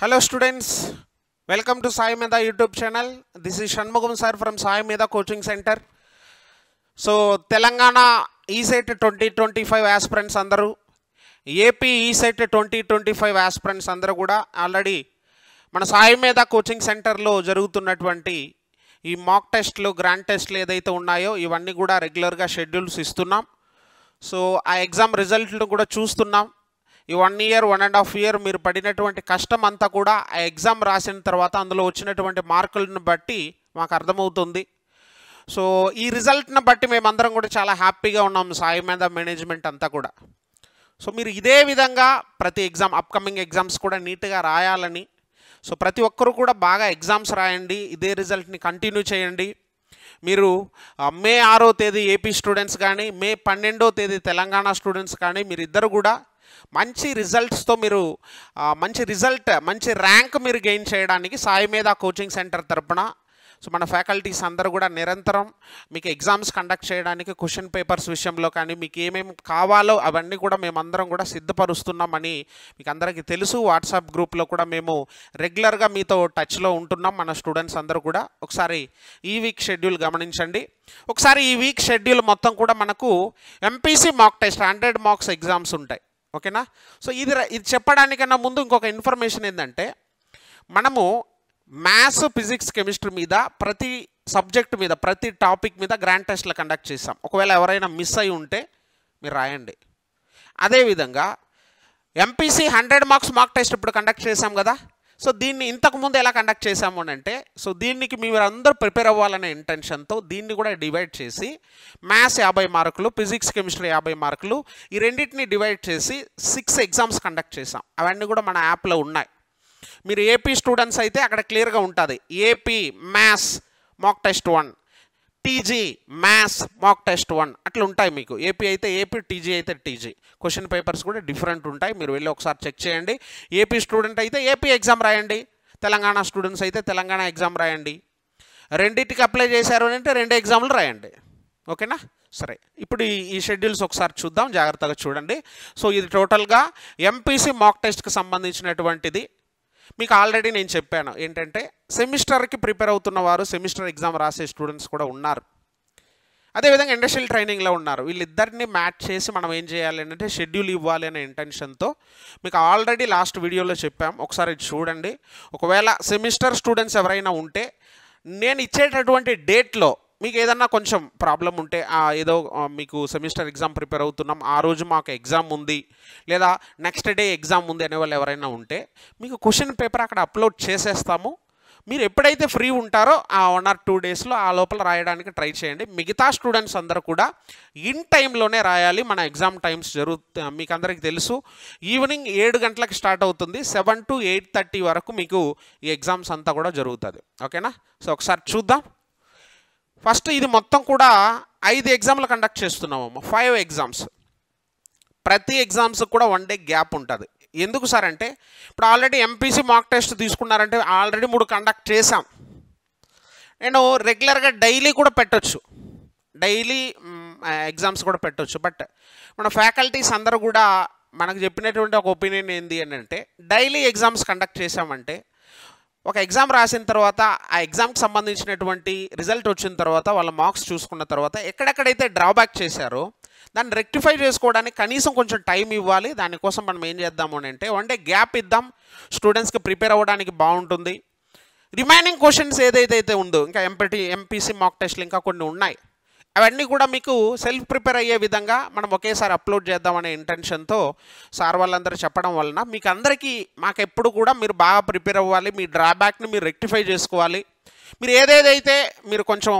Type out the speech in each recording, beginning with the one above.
Hello students, welcome to Sai Mehta YouTube channel. This is Shanmugam sir from Sai Mehta Coaching Center. So Telangana ESET 2025 aspirants andaru, AP ESET 2025 aspirants andaru kuda already మన Sai Mehta Coaching Center లో జరుగుతున్నటువంటి ఈ మాక్ టెస్ట్లు grand టెస్ట్లు ఏదైతే ఉన్నాయో ఇవన్నీ కూడా రెగ్యులర్గా షెడ్యూల్స్ ఇస్తున్నాం. సో ఆ ఎగ్జామ్ రిజల్ట్ను కూడా చూస్తున్నాం. ఈ 1 year 1.5 year మీరు పడినటువంటి కష్టం అంతా కూడా ఆ ఎగ్జామ్ రాసిన తర్వాత అందులో వచ్చినటువంటి మార్కులను బట్టి మాకు అర్థమవుతుంది. సో ఈ రిజల్ట్ని బట్టి మేమందరం కూడా చాలా హ్యాపీగా ఉన్నాం, సాయి మీద మేనేజ్మెంట్ అంతా కూడా. సో మీరు ఇదే విధంగా ప్రతి ఎగ్జామ్ అప్కమింగ్ ఎగ్జామ్స్ కూడా నీట్గా రాయాలని, సో ప్రతి ఒక్కరు కూడా బాగా ఎగ్జామ్స్ రాయండి, ఇదే రిజల్ట్ని కంటిన్యూ చేయండి. మీరు మే 6వ తేదీ ఏపీ స్టూడెంట్స్ కానీ మే 12వ తేదీ తెలంగాణ స్టూడెంట్స్ కానీ మీరిద్దరు కూడా మంచి రిజల్ట్స్తో మీరు మంచి ర్యాంక్ మీరు గెయిన్ చేయడానికి సాయి మీద కోచింగ్ సెంటర్ తరపున సో మన ఫ్యాకల్టీస్ అందరూ కూడా నిరంతరం మీకు ఎగ్జామ్స్ కండక్ట్ చేయడానికి క్వశ్చన్ పేపర్స్ విషయంలో కానీ మీకు ఏమేమి కావాలో అవన్నీ కూడా మేమందరం కూడా సిద్ధపరుస్తున్నామని మీకు అందరికీ తెలుసు. వాట్సాప్ గ్రూప్లో కూడా మేము రెగ్యులర్గా మీతో టచ్లో ఉంటున్నాం మన స్టూడెంట్స్ అందరూ కూడా. ఒకసారి ఈ వీక్ షెడ్యూల్ గమనించండి. ఒకసారి ఈ వీక్ షెడ్యూల్ మొత్తం కూడా మనకు MPC mock test 100 marks exams ఉంటాయి. ఓకేనా? సో ఇది చెప్పడానికన్నా ముందు ఇంకొక ఇన్ఫర్మేషన్ ఏంటంటే, మనము మ్యాథ్స్, ఫిజిక్స్, కెమిస్ట్రీ మీద ప్రతి సబ్జెక్ట్ మీద ప్రతి టాపిక్ మీద గ్రాండ్ టెస్ట్లు కండక్ట్ చేసాం. ఒకవేళ ఎవరైనా మిస్ అయి ఉంటే మీరు రాయండి. అదేవిధంగా ఎంపీసీ 100 మార్క్స్ మాక్ టెస్ట్ ఇప్పుడు కండక్ట్ చేసాం కదా. సో దీన్ని ఇంతకుముందు ఎలా కండక్ట్ చేసాము అని అంటే, సో దీనికి మీరు అందరూ ప్రిపేర్ అవ్వాలనే ఇంటెన్షన్తో దీన్ని కూడా డివైడ్ చేసి మ్యాథ్స్ 50 మార్కులు, ఫిజిక్స్, కెమిస్ట్రీ 50 మార్కులు, ఈ రెండింటిని డివైడ్ చేసి 6 ఎగ్జామ్స్ కండక్ట్ చేసాం. అవన్నీ కూడా మన యాప్లో ఉన్నాయి. మీరు ఏపీ స్టూడెంట్స్ అయితే అక్కడ క్లియర్గా ఉంటుంది. AP maths mock test 1, TG maths mock test 1 అట్లా ఉంటాయి మీకు. ఏపీ అయితే ఏపీ, టీజీ అయితే టీజీ. క్వశ్చన్ పేపర్స్ కూడా డిఫరెంట్ ఉంటాయి, మీరు వెళ్ళి ఒకసారి చెక్ చేయండి. ఏపీ స్టూడెంట్ అయితే ఏపీ ఎగ్జామ్ రాయండి, తెలంగాణ స్టూడెంట్స్ అయితే తెలంగాణ ఎగ్జామ్ రాయండి. రెండింటికి అప్లై చేశారు అంటే 2 ఎగ్జామ్లు రాయండి. ఓకేనా? సరే, ఇప్పుడు ఈ షెడ్యూల్స్ ఒకసారి చూద్దాం, జాగ్రత్తగా చూడండి. సో ఇది టోటల్గా ఎంపీసీ మాక్ టెస్ట్కి సంబంధించినటువంటిది. మీకు ఆల్రెడీ నేను చెప్పాను ఏంటంటే, సెమిస్టర్కి ప్రిపేర్ అవుతున్న వారు, సెమిస్టర్ ఎగ్జామ్ రాసే స్టూడెంట్స్ కూడా ఉన్నారు, అదేవిధంగా ఇండస్ట్రియల్ ట్రైనింగ్లో ఉన్నారు. వీళ్ళిద్దరిని మ్యాచ్ చేసి మనం ఏం చేయాలి అంటే షెడ్యూల్ ఇవ్వాలి అనే ఇంటెన్షన్తో మీకు ఆల్రెడీ లాస్ట్ వీడియోలో చెప్పాం, ఒకసారి చూడండి. ఒకవేళ సెమిస్టర్ స్టూడెంట్స్ ఎవరైనా ఉంటే నేను ఇచ్చేటటువంటి డేట్లో మీకు ఏదన్నా కొంచెం ప్రాబ్లం ఉంటే, ఏదో మీకు సెమిస్టర్ ఎగ్జామ్ ప్రిపేర్ అవుతున్నాం, ఆ రోజు మాకు ఎగ్జామ్ ఉంది లేదా నెక్స్ట్ డే ఎగ్జామ్ ఉంది అనే వాళ్ళు ఎవరైనా ఉంటే మీకు క్వశ్చన్ పేపర్ అక్కడ అప్లోడ్ చేసేస్తాము. మీరు ఎప్పుడైతే ఫ్రీ ఉంటారో ఆ 1 or 2 డేస్లో ఆ లోపల రాయడానికి ట్రై చేయండి. మిగతా స్టూడెంట్స్ అందరూ కూడా ఇన్ టైంలోనే రాయాలి. మన ఎగ్జామ్ టైమ్స్ మీకు అందరికీ తెలుసు, ఈవినింగ్ 7 గంటలకు స్టార్ట్ అవుతుంది, 7 to 8:30 వరకు మీకు ఈ ఎగ్జామ్స్ అంతా కూడా జరుగుతుంది. ఓకేనా? సో ఒకసారి చూద్దాం. ఫస్ట్ ఇది మొత్తం కూడా 5 ఎగ్జామ్లు కండక్ట్ చేస్తున్నాము, 5 ఎగ్జామ్స్. ప్రతి ఎగ్జామ్స్ కూడా 1 day గ్యాప్ ఉంటుంది. ఎందుకు సార్ అంటే, ఇప్పుడు ఆల్రెడీ ఎంపీసీ మాక్ టెస్ట్ తీసుకున్నారంటే ఆల్రెడీ 3 కండక్ట్ చేశాం. నేను రెగ్యులర్గా డైలీ కూడా పెట్టొచ్చు, డైలీ ఎగ్జామ్స్ కూడా పెట్టొచ్చు. బట్ మన ఫ్యాకల్టీస్ అందరూ కూడా మనకు చెప్పినటువంటి ఒక ఒపీనియన్ ఏంటి అని అంటే, డైలీ ఎగ్జామ్స్ కండక్ట్ చేసామంటే ఒక ఎగ్జామ్ రాసిన తర్వాత ఆ ఎగ్జామ్కి సంబంధించినటువంటి రిజల్ట్ వచ్చిన తర్వాత వాళ్ళ మార్క్స్ చూసుకున్న తర్వాత ఎక్కడెక్కడైతే డ్రాబ్యాక్ చేశారో దాన్ని రెక్టిఫై చేసుకోవడానికి కనీసం కొంచెం టైం ఇవ్వాలి. దానికోసం మనం ఏం చేద్దాము అని అంటే 1 day గ్యాప్ ఇద్దాం, స్టూడెంట్స్కి ప్రిపేర్ అవ్వడానికి బాగుంటుంది. రిమైనింగ్ క్వశ్చన్స్ ఏదైతే ఉందో ఇంకా ఎంపీసీ మాక్ టెస్ట్లు ఇంకా కొన్ని ఉన్నాయి, అవన్నీ కూడా మీకు సెల్ఫ్ ప్రిపేర్ అయ్యే విధంగా మనం ఒకేసారి అప్లోడ్ చేద్దామనే ఇంటెన్షన్తో సార్ వాళ్ళందరూ చెప్పడం వలన మీకు అందరికీ మాకెప్పుడు కూడా మీరు బాగా ప్రిపేర్ అవ్వాలి, మీ డ్రాబ్యాక్ని మీరు రెక్టిఫై చేసుకోవాలి. మీరు ఏదేదైతే మీరు కొంచెం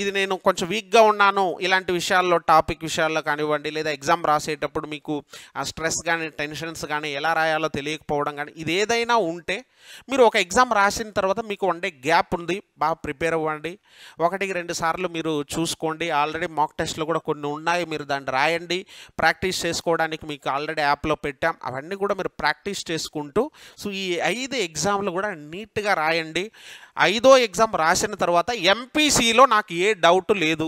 ఇది నేను కొంచెం వీక్గా ఉన్నాను ఇలాంటి విషయాల్లో, టాపిక్ విషయాల్లో కానివ్వండి, లేదా ఎగ్జామ్ రాసేటప్పుడు మీకు ఆ స్ట్రెస్ కానీ టెన్షన్స్ కానీ ఎలా రాయాలో తెలియకపోవడం కానీ ఇది ఏదైనా ఉంటే మీరు ఒక ఎగ్జామ్ రాసిన తర్వాత మీకు 1 day గ్యాప్ ఉంది, బాగా ప్రిపేర్ అవ్వండి. 1-2 సార్లు మీరు చూసుకోండి. ఆల్రెడీ మాక్ టెస్ట్లు కూడా కొన్ని ఉన్నాయి, మీరు దాన్ని రాయండి. ప్రాక్టీస్ చేసుకోవడానికి మీకు ఆల్రెడీ యాప్లో పెట్టాం, అవన్నీ కూడా మీరు ప్రాక్టీస్ చేసుకుంటూ సో ఈ 5 ఎగ్జామ్లు కూడా నీట్గా రాయండి. 5వ ఎగ్జామ్ రాసిన తర్వాత ఎంపీసీలో నాకు ఏ డౌట్ లేదు,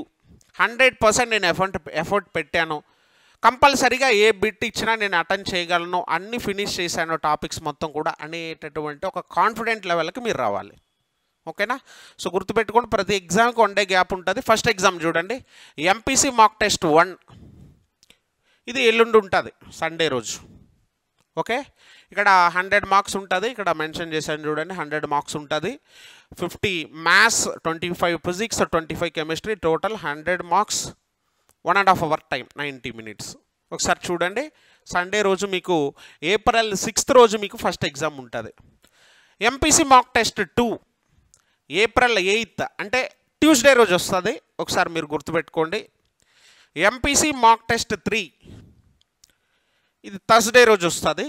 100% నేను ఎఫర్ట్ పెట్టాను, కంపల్సరీగా ఏ బిట్ ఇచ్చినా నేను అటెండ్ చేయగలను, అన్ని ఫినిష్ చేశాను టాపిక్స్ మొత్తం కూడా అనేటటువంటి ఒక కాన్ఫిడెంట్ లెవెల్కి మీరు రావాలి. ఓకేనా? సో గుర్తుపెట్టుకోండి, ప్రతి ఎగ్జామ్కి 1 డే గ్యాప్ ఉంటుంది. ఫస్ట్ ఎగ్జామ్ చూడండి, ఎంపీసీ మాక్ టెస్ట్ 1, ఇది ఎల్లుండి ఉంటుంది, సండే రోజు. ఓకే, ఇక్కడ 100 మార్క్స్ ఉంటుంది. ఇక్కడ మెన్షన్ చేశాను చూడండి, 100 మార్క్స్ ఉంటుంది. 50 maths, 25 physics, 25 chemistry, total 100 marks, 1.5 hour time, 90 minutes. ఒకసారి చూడండి, సండే రోజు మీకు ఏప్రిల్ 6th రోజు మీకు ఫస్ట్ ఎగ్జామ్ ఉంటుంది. MPC mock test 2 April 8th అంటే ట్యూస్డే రోజు వస్తుంది. ఒకసారి మీరు గుర్తుపెట్టుకోండి. ఎంపీసీ మాక్ టెస్ట్ 3 ఇది థర్స్డే రోజు వస్తుంది,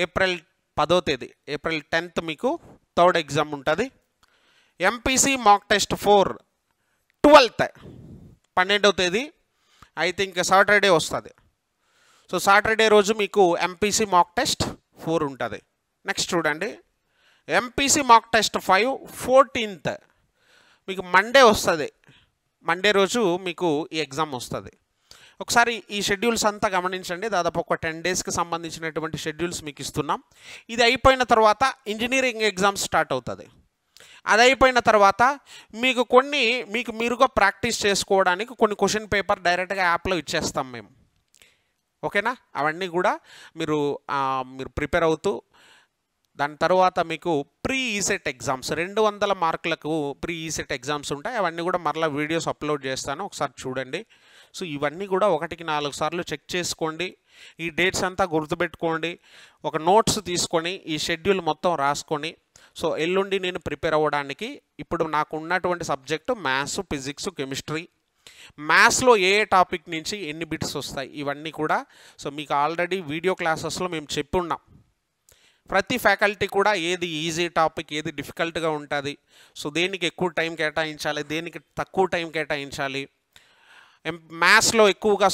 ఏప్రిల్ 10వ తేదీ, ఏప్రిల్ 10th మీకు థర్డ్ ఎగ్జామ్ ఉంటుంది. ఎంపీసీ మాక్ టెస్ట్ 4 12th 12వ తేదీ, ఐ థింక్ సాటర్డే వస్తుంది. సో సాటర్డే రోజు మీకు ఎంపీసీ మాక్ టెస్ట్ 4 ఉంటుంది. నెక్స్ట్ చూడండి, ఎంపీసీ మాక్ టెస్ట్ 5 14th మీకు మండే వస్తుంది. మండే రోజు మీకు ఈ ఎగ్జామ్ వస్తుంది. ఒకసారి ఈ షెడ్యూల్స్ అంతా గమనించండి. దాదాపు ఒక 10 డేస్కి సంబంధించినటువంటి షెడ్యూల్స్ మీకు ఇస్తున్నాం. ఇది అయిపోయిన తర్వాత ఇంజనీరింగ్ ఎగ్జామ్స్ స్టార్ట్ అవుతుంది. అది అయిపోయిన తర్వాత మీకు మీరుగా ప్రాక్టీస్ చేసుకోవడానికి కొన్ని క్వశ్చన్ పేపర్ డైరెక్ట్గా యాప్లో ఇచ్చేస్తాం మేము. ఓకేనా? అవన్నీ కూడా మీరు ప్రిపేర్ అవుతూ, దాని తర్వాత మీకు ప్రీ ఈసెట్ ఎగ్జామ్స్ 200 మార్కులకు ప్రీ ఈసెట్ ఎగ్జామ్స్ ఉంటాయి. అవన్నీ కూడా మరలా వీడియోస్ అప్లోడ్ చేస్తాను, ఒకసారి చూడండి. సో ఇవన్నీ కూడా 1కి 4 సార్లు చెక్ చేసుకోండి. ఈ డేట్స్ అంతా గుర్తుపెట్టుకోండి. ఒక నోట్స్ తీసుకొని ఈ షెడ్యూల్ మొత్తం రాసుకొని, సో ఎల్లుండి నేను ప్రిపేర్ అవ్వడానికి ఇప్పుడు నాకు ఉన్నటువంటి సబ్జెక్టు మ్యాథ్స్, ఫిజిక్స్, కెమిస్ట్రీ. మ్యాథ్స్లో ఏ టాపిక్ నుంచి ఎన్ని బిట్స్ వస్తాయి ఇవన్నీ కూడా సో మీకు ఆల్రెడీ వీడియో క్లాసెస్లో మేము చెప్పి ఉన్నాం. ప్రతి ఫ్యాకల్టీ కూడా ఏది ఈజీ టాపిక్, ఏది డిఫికల్ట్గా ఉంటుంది, సో దేనికి ఎక్కువ టైం కేటాయించాలి, దేనికి తక్కువ టైం కేటాయించాలి, మ్యాథ్స్లో ఎక్కువగా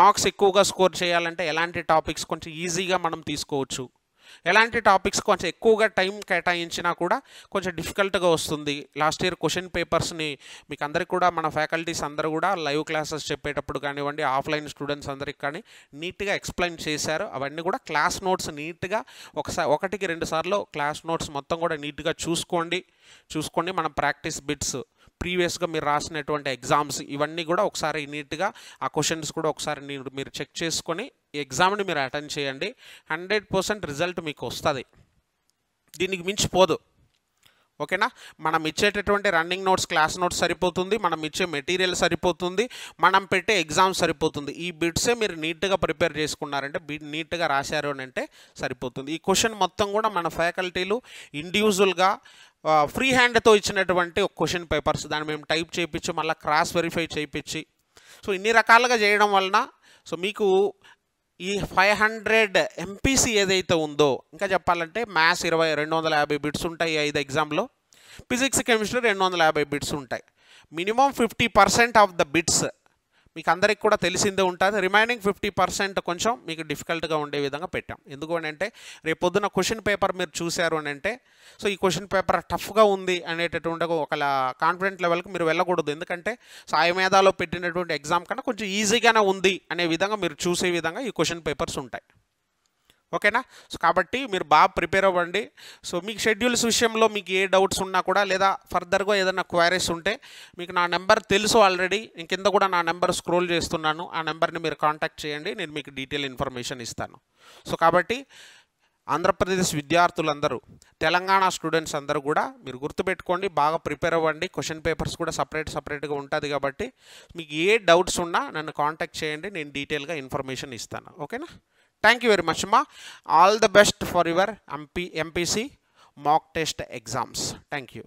మార్క్స్ ఎక్కువగా స్కోర్ చేయాలంటే ఎలాంటి టాపిక్స్ కొంచెం ఈజీగా మనం తీసుకోవచ్చు, ఎలాంటి టాపిక్స్ కొంచెం ఎక్కువగా టైం కేటాయించినా కూడా కొంచెం డిఫికల్ట్గా వస్తుంది. లాస్ట్ ఇయర్ క్వశ్చన్ పేపర్స్ని మీకు అందరికీ కూడా మన ఫ్యాకల్టీస్ అందరూ కూడా లైవ్ క్లాసెస్ చెప్పేటప్పుడు కానివ్వండి, ఆఫ్లైన్ స్టూడెంట్స్ అందరికి కానీ నీట్గా ఎక్స్ప్లెయిన్ చేశారు. అవన్నీ కూడా క్లాస్ నోట్స్ నీట్గా 1కి 2 సార్లు క్లాస్ నోట్స్ మొత్తం కూడా నీట్గా చూసుకోండి. మన ప్రాక్టీస్ బిట్స్, ప్రీవియస్గా మీరు రాసినటువంటి ఎగ్జామ్స్ ఇవన్నీ కూడా ఒకసారి నీట్గా ఆ క్వశ్చన్స్ కూడా ఒకసారి మీరు చెక్ చేసుకొని ఎగ్జామ్ని మీరు అటెండ్ చేయండి. 100% రిజల్ట్ మీకు వస్తుంది, దీనికి మించిపోదు. ఓకేనా? మనం ఇచ్చేటటువంటి రన్నింగ్ నోట్స్, క్లాస్ నోట్స్ సరిపోతుంది, మనం ఇచ్చే మెటీరియల్ సరిపోతుంది, మనం పెట్టే ఎగ్జామ్ సరిపోతుంది. ఈ బిట్సే మీరు నీట్గా ప్రిపేర్ చేసుకున్నారంటే, నీట్గా రాశారు అని అంటే సరిపోతుంది. ఈ క్వశ్చన్ మొత్తం కూడా మన ఫ్యాకల్టీలు ఇండివిజువల్గా ఫ్రీ హ్యాండ్తో ఇచ్చినటువంటి ఒక క్వశ్చన్ పేపర్స్, దాన్ని మేము టైప్ చేయించి మళ్ళీ క్రాస్ వెరిఫై చేయించి, సో ఇన్ని రకాలుగా చేయడం వలన సో మీకు ఈ 500 ఎంపీసీ ఏదైతే ఉందో, ఇంకా చెప్పాలంటే మ్యాథ్స్ 250 బిట్స్ ఉంటాయి 5 ఎగ్జామ్లో, ఫిజిక్స్, కెమిస్ట్రీ 250 బిట్స్ ఉంటాయి. మినిమం 50% ఆఫ్ ద బిట్స్ మీకు అందరికి కూడా తెలిసిందే ఉంటుంది. రిమైనింగ్ 50% కొంచెం మీకు డిఫికల్ట్గా ఉండే విధంగా పెట్టాం. ఎందుకు అని అంటే రేపు పొద్దున క్వశ్చన్ పేపర్ మీరు చూశారు అని అంటే సో ఈ క్వశ్చన్ పేపర్ టఫ్గా ఉంది అనేటటువంటి ఒక కాన్ఫిడెంట్ లెవెల్కి మీరు వెళ్ళకూడదు. ఎందుకంటే సాయి మేధాలో పెట్టినటువంటి ఎగ్జామ్ కన్నా కొంచెం ఈజీగానే ఉంది అనే విధంగా మీరు చూసే విధంగా ఈ క్వశ్చన్ పేపర్స్ ఉంటాయి. ఓకేనా? సో కాబట్టి మీరు బాగా ప్రిపేర్ అవ్వండి. సో మీకు షెడ్యూల్స్ విషయంలో మీకు ఏ డౌట్స్ ఉన్నా కూడా, లేదా ఫర్దర్గా ఏదైనా క్వైరీస్ ఉంటే మీకు నా నెంబర్ తెలుసు ఆల్రెడీ, నేను కింద కూడా నా నెంబర్ స్క్రోల్ చేస్తున్నాను, ఆ నెంబర్ని మీరు కాంటాక్ట్ చేయండి, నేను మీకు డీటెయిల్ ఇన్ఫర్మేషన్ ఇస్తాను. సో కాబట్టి ఆంధ్రప్రదేశ్ విద్యార్థులందరూ, తెలంగాణ స్టూడెంట్స్ అందరూ కూడా మీరు గుర్తుపెట్టుకోండి, బాగా ప్రిపేర్ అవ్వండి. క్వశ్చన్ పేపర్స్ కూడా సపరేట్గా ఉంటుంది కాబట్టి మీకు ఏ డౌట్స్ ఉన్నా నన్ను కాంటాక్ట్ చేయండి, నేను డీటెయిల్గా ఇన్ఫర్మేషన్ ఇస్తాను. ఓకేనా? Thank you very much, Ma. All the best for your MPC mock test exams. Thank you.